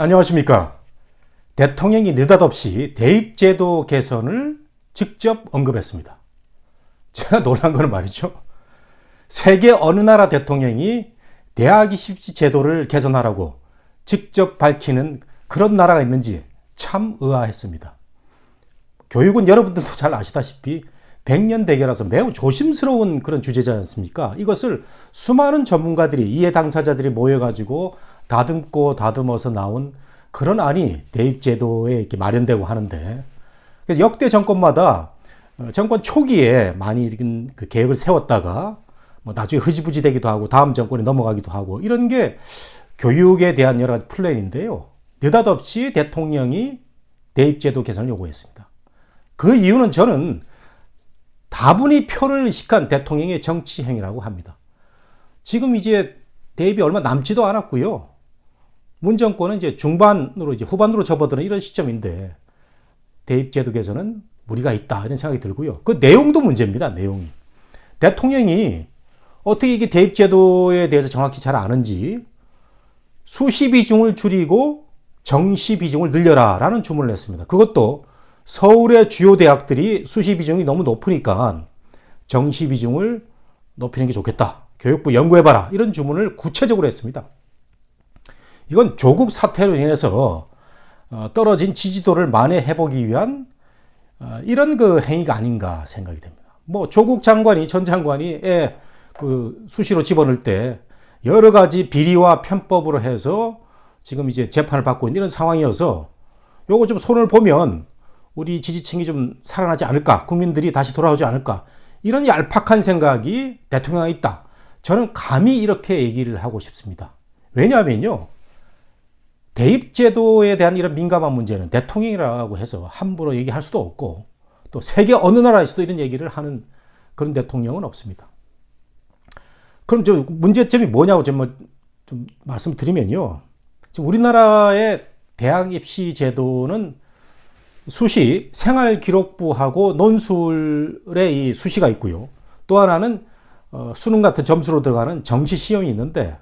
안녕하십니까. 대통령이 느닷없이 대입제도 개선을 직접 언급했습니다. 제가 놀란 거는 말이죠. 세계 어느 나라 대통령이 대학 입시 제도를 개선하라고 직접 밝히는 그런 나라가 있는지 참 의아했습니다. 교육은 여러분들도 잘 아시다시피 백년 대계라서 매우 조심스러운 그런 주제지 않습니까? 이것을 수많은 전문가들이, 이해 당사자들이 모여가지고 다듬고 다듬어서 나온 그런 안이 대입제도에 이렇게 마련되고 하는데, 그래서 역대 정권마다 정권 초기에 많이 그 계획을 세웠다가 뭐 나중에 흐지부지 되기도 하고 다음 정권에 넘어가기도 하고, 이런 게 교육에 대한 여러 가지 플랜인데요. 느닷없이 대통령이 대입제도 개선을 요구했습니다. 그 이유는 저는 다분히 표를 의식한 대통령의 정치 행위라고 합니다. 지금 이제 대입이 얼마 남지도 않았고요. 문 정권은 이제 중반으로 이제 후반으로 접어드는 이런 시점인데 대입제도 개선은 무리가 있다 이런 생각이 들고요. 그 내용도 문제입니다. 내용이. 대통령이 어떻게 이게 대입제도에 대해서 정확히 잘 아는지 수시 비중을 줄이고 정시 비중을 늘려라라는 주문을 했습니다. 그것도 서울의 주요 대학들이 수시 비중이 너무 높으니까 정시 비중을 높이는 게 좋겠다. 교육부 연구해봐라. 이런 주문을 구체적으로 했습니다. 이건 조국 사태로 인해서 떨어진 지지도를 만회해보기 위한 이런 그 행위가 아닌가 생각이 됩니다. 뭐 조국 장관이, 전 장관이 그 수시로 집어넣을 때 여러 가지 비리와 편법으로 해서 지금 이제 재판을 받고 있는 이런 상황이어서 요거 좀 손을 보면 우리 지지층이 좀 살아나지 않을까, 국민들이 다시 돌아오지 않을까, 이런 얄팍한 생각이 대통령에 있다. 저는 감히 이렇게 얘기를 하고 싶습니다. 왜냐하면요, 대입제도에 대한 이런 민감한 문제는 대통령이라고 해서 함부로 얘기할 수도 없고, 또 세계 어느 나라에서도 이런 얘기를 하는 그런 대통령은 없습니다. 그럼 저 문제점이 뭐냐고 좀 말씀드리면요, 지금 우리나라의 대학 입시 제도는 수시, 생활기록부하고 논술의 이 수시가 있고요. 또 하나는 수능 같은 점수로 들어가는 정시 시험이 있는데,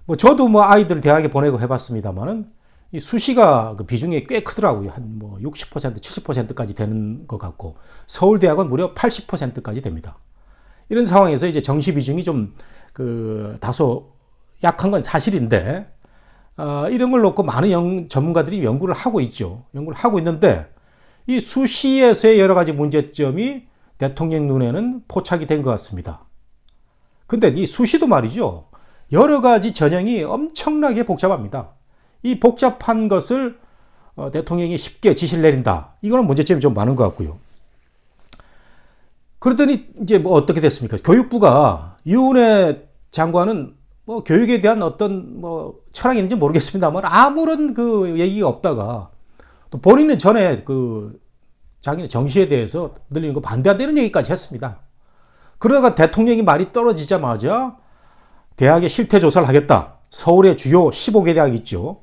뭐 저도 뭐 아이들을 대학에 보내고 해봤습니다만은 이 수시가 그 비중이 꽤 크더라고요. 한 뭐 60%, 70%까지 되는 것 같고, 서울대학은 무려 80%까지 됩니다. 이런 상황에서 이제 정시 비중이 좀 그 다소 약한 건 사실인데, 이런 걸 놓고 많은 전문가들이 연구를 하고 있죠. 연구를 하고 있는데, 이 수시에서의 여러 가지 문제점이 대통령 눈에는 포착이 된 것 같습니다. 근데 이 수시도 말이죠, 여러 가지 전형이 엄청나게 복잡합니다. 이 복잡한 것을 대통령이 쉽게 지시를 내린다. 이거는 문제점이 좀 많은 것 같고요. 그러더니 이제 뭐 어떻게 됐습니까? 교육부가, 유은혜 장관은 뭐 교육에 대한 어떤 뭐 철학이 있는지 모르겠습니다만 아무런 그 얘기가 없다가, 또 본인은 전에 그 자기는 정시에 대해서 늘리는 거 반대한다는 얘기까지 했습니다. 그러다가 대통령이 말이 떨어지자마자 대학의 실태 조사를 하겠다. 서울의 주요 15개 대학 있죠.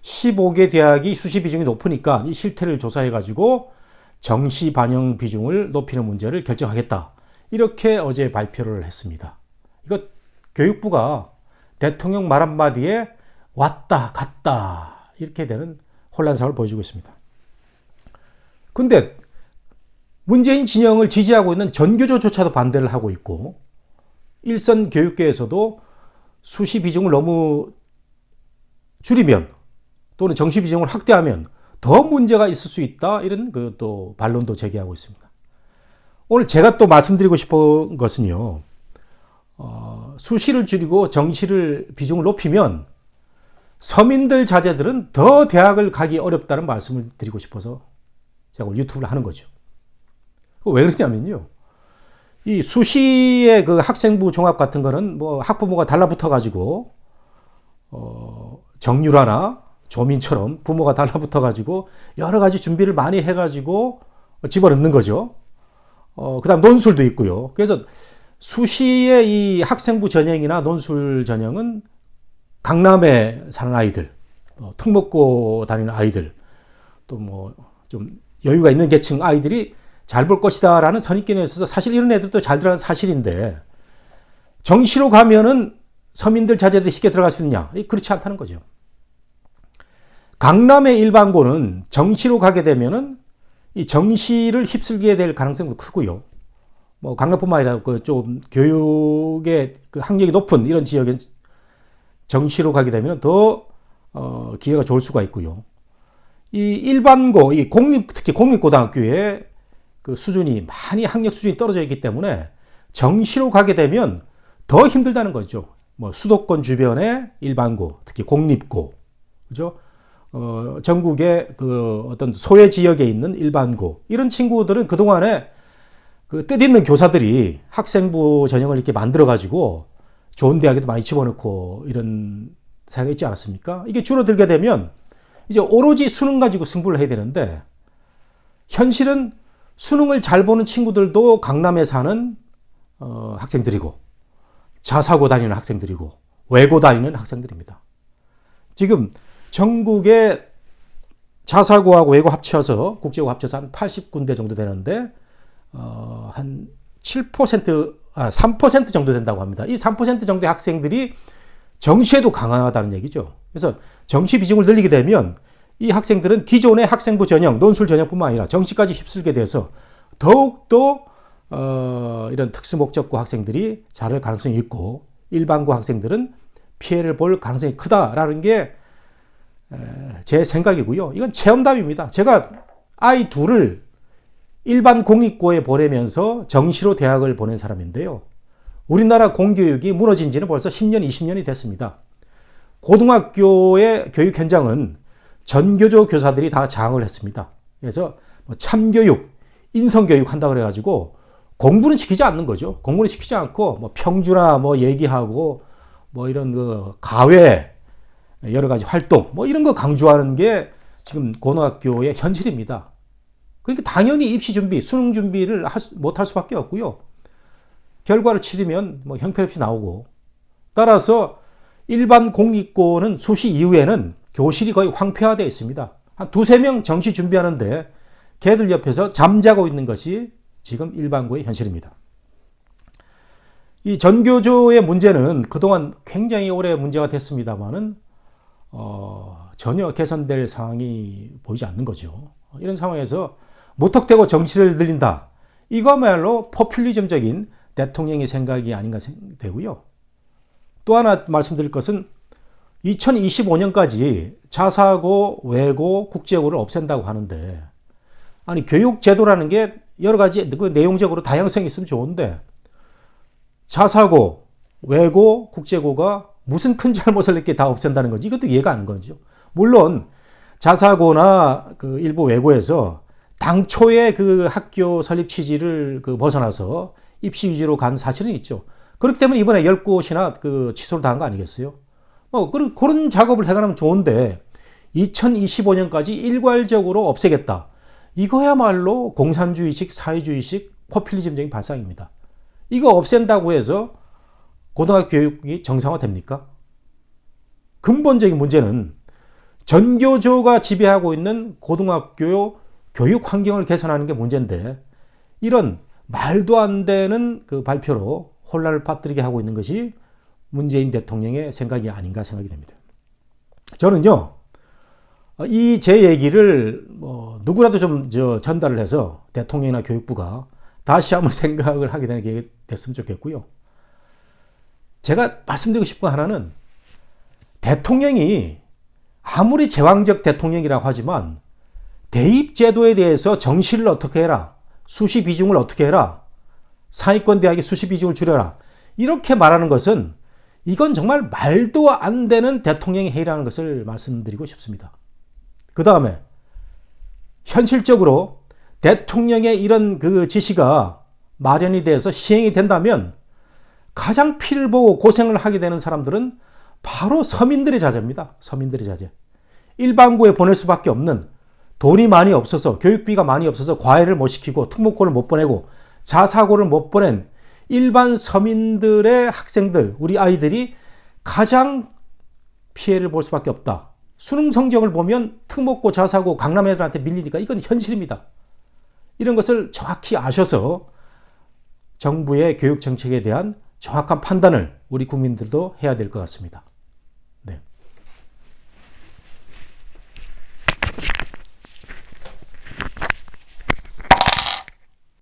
15개 대학이 수시 비중이 높으니까 이 실태를 조사해가지고 정시 반영 비중을 높이는 문제를 결정하겠다. 이렇게 어제 발표를 했습니다. 이거 교육부가 대통령 말 한마디에 왔다 갔다 이렇게 되는 혼란상을 보여주고 있습니다. 근데 문재인 진영을 지지하고 있는 전교조조차도 반대를 하고 있고, 일선 교육계에서도 수시 비중을 너무 줄이면 또는 정시 비중을 확대하면 더 문제가 있을 수 있다, 이런 그 또 반론도 제기하고 있습니다. 오늘 제가 또 말씀드리고 싶은 것은요, 수시를 줄이고 정시를 비중을 높이면 서민들 자제들은 더 대학을 가기 어렵다는 말씀을 드리고 싶어서 제가 오늘 유튜브를 하는 거죠. 왜 그러냐면요, 이 수시의 그 학생부 종합 같은 거는 뭐 학부모가 달라붙어 가지고 정유라나 조민처럼 부모가 달라붙어 가지고 여러 가지 준비를 많이 해 가지고 집어넣는 거죠. 그다음 논술도 있고요. 그래서 수시의 이 학생부 전형이나 논술 전형은 강남에 사는 아이들, 특목고 다니는 아이들, 또 뭐 좀 여유가 있는 계층 아이들이 잘 볼 것이다라는 선입견에 있어서 사실 이런 애들도 잘 들어가는 사실인데, 정시로 가면은 서민들 자제들이 쉽게 들어갈 수 있느냐? 그렇지 않다는 거죠. 강남의 일반고는 정시로 가게 되면은 이 정시를 휩쓸게 될 가능성도 크고요. 뭐 강남뿐만 아니라 그 좀 교육의 그 학력이 높은 이런 지역엔 정시로 가게 되면 더 기회가 좋을 수가 있고요. 이 일반고, 이 특히 공립고등학교의 그 수준이 많이 학력 수준이 떨어져 있기 때문에 정시로 가게 되면 더 힘들다는 거죠. 뭐 수도권 주변의 일반고, 특히 공립고, 그죠? 전국의 그 어떤 소외 지역에 있는 일반고, 이런 친구들은 그동안에 그 뜻있는 교사들이 학생부 전형을 이렇게 만들어가지고 좋은 대학에도 많이 집어넣고 이런 사례가 있지 않았습니까? 이게 줄어들게 되면 이제 오로지 수능 가지고 승부를 해야 되는데, 현실은 수능을 잘 보는 친구들도 강남에 사는 학생들이고, 자사고 다니는 학생들이고, 외고 다니는 학생들입니다. 지금 전국에 자사고하고 외고 합쳐서, 국제고 합쳐서 한 80군데 정도 되는데, 한 3% 정도 된다고 합니다. 이 3% 정도의 학생들이 정시에도 강하다는 얘기죠. 그래서 정시 비중을 늘리게 되면 이 학생들은 기존의 학생부 전형, 논술 전형뿐만 아니라 정시까지 휩쓸게 돼서 더욱더 이런 특수목적고 학생들이 자랄 가능성이 있고, 일반고 학생들은 피해를 볼 가능성이 크다라는 게 제 생각이고요. 이건 체험담입니다. 제가 아이 둘을 일반 공립고에 보내면서 정시로 대학을 보낸 사람인데요. 우리나라 공교육이 무너진 지는 벌써 10년, 20년이 됐습니다. 고등학교의 교육 현장은 전교조 교사들이 다 장악을 했습니다. 그래서 참교육, 인성교육 한다고 그래가지고 공부는 시키지 않는 거죠. 공부는 시키지 않고 뭐 평주나 뭐 얘기하고 뭐 이런 그 가외 여러 가지 활동 뭐 이런 거 강조하는 게 지금 고등학교의 현실입니다. 그러니까 당연히 입시 준비, 수능 준비를 못할 수밖에 없고요. 결과를 치르면 뭐 형편없이 나오고, 따라서 일반 공립고는 수시 이후에는 교실이 거의 황폐화되어 있습니다. 한 두세 명 정시 준비하는데 걔들 옆에서 잠자고 있는 것이 지금 일반고의 현실입니다. 이 전교조의 문제는 그동안 굉장히 오래 문제가 됐습니다만은 전혀 개선될 상황이 보이지 않는 거죠. 이런 상황에서 무턱대고 정시를 늘린다. 이거야말로 포퓰리즘적인 대통령의 생각이 아닌가 되고요. 또 하나 말씀드릴 것은 2025년까지 자사고, 외고, 국제고를 없앤다고 하는데, 아니 교육제도라는 게 여러 가지 그 내용적으로 다양성이 있으면 좋은데, 자사고, 외고, 국제고가 무슨 큰 잘못을 이렇게 다 없앤다는 건지 이것도 이해가 안 가는 거죠. 물론 자사고나 그 일부 외고에서 당초의 그 학교 설립 취지를 그 벗어나서 입시 위주로 간 사실은 있죠. 그렇기 때문에 이번에 10곳이나 그 취소를 당한 거 아니겠어요? 그런 작업을 해가면 좋은데 2025년까지 일괄적으로 없애겠다. 이거야말로 공산주의식, 사회주의식, 포퓰리즘적인 발상입니다. 이거 없앤다고 해서 고등학교 교육이 정상화됩니까? 근본적인 문제는 전교조가 지배하고 있는 고등학교 교육 환경을 개선하는 게 문제인데, 이런 말도 안 되는 그 발표로 혼란을 퍼뜨리게 하고 있는 것이 문재인 대통령의 생각이 아닌가 생각이 됩니다. 저는요, 이 제 얘기를 누구라도 좀 전달을 해서 대통령이나 교육부가 다시 한번 생각을 하게 되는 게 됐으면 좋겠고요. 제가 말씀드리고 싶은 하나는, 대통령이 아무리 제왕적 대통령이라고 하지만 대입제도에 대해서 정시를 어떻게 해라, 수시 비중을 어떻게 해라, 상위권 대학의 수시 비중을 줄여라, 이렇게 말하는 것은 이건 정말 말도 안 되는 대통령의 행위라는 것을 말씀드리고 싶습니다. 그 다음에 현실적으로 대통령의 이런 그 지시가 마련이 돼서 시행이 된다면 가장 피를 보고 고생을 하게 되는 사람들은 바로 서민들의 자제입니다. 서민들의 자제. 일반고에 보낼 수밖에 없는, 돈이 많이 없어서, 교육비가 많이 없어서 과외를 못 시키고 특목고를 못 보내고 자사고를 못 보낸 일반 서민들의 학생들, 우리 아이들이 가장 피해를 볼 수밖에 없다. 수능 성적을 보면 특목고, 자사고, 강남 애들한테 밀리니까 이건 현실입니다. 이런 것을 정확히 아셔서 정부의 교육 정책에 대한 정확한 판단을 우리 국민들도 해야 될 것 같습니다.